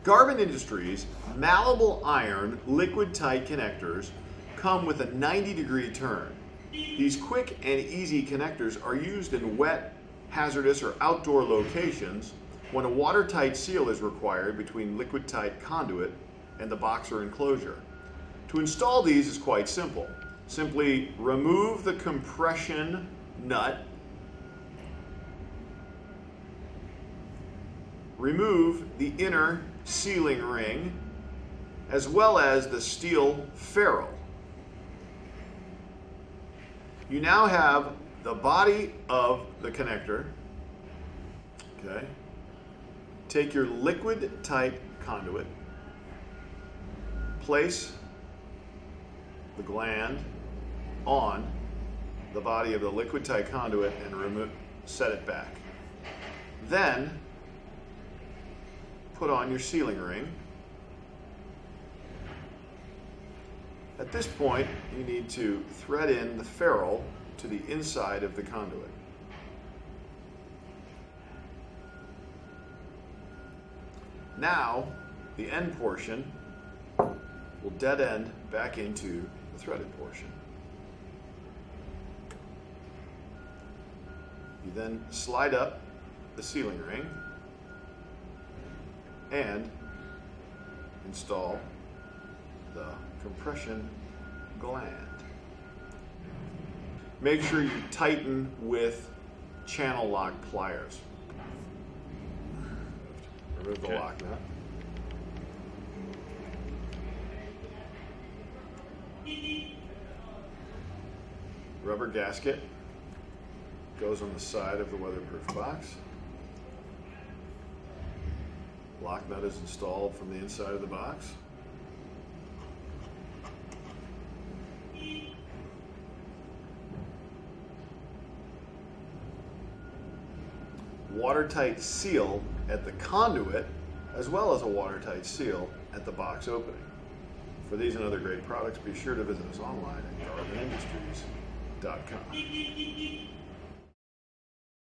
Garvin Industries malleable iron liquid tight connectors come with a 90-degree turn. These quick and easy connectors are used in wet, hazardous, or outdoor locations when a watertight seal is required between liquid tight conduit and the box or enclosure. To install these is quite simple. Simply remove the compression nut, remove the inner sealing ring, as well as the steel ferrule. You now have the body of the connector. Okay. Take your liquid tight conduit, place the gland on the body of the liquid tight conduit and set it back. Then put on your sealing ring. At this point, you need to thread in the ferrule to the inside of the conduit. Now, the end portion will dead end back into the threaded portion. You then slide up the sealing ring and install the compression gland. Make sure you tighten with channel lock pliers. Remove the lock nut. Rubber gasket goes on the side of the weatherproof box. Lock nut is installed from the inside of the box. Watertight seal at the conduit, as well as a watertight seal at the box opening. For these and other great products, be sure to visit us online at garvinindustries.com.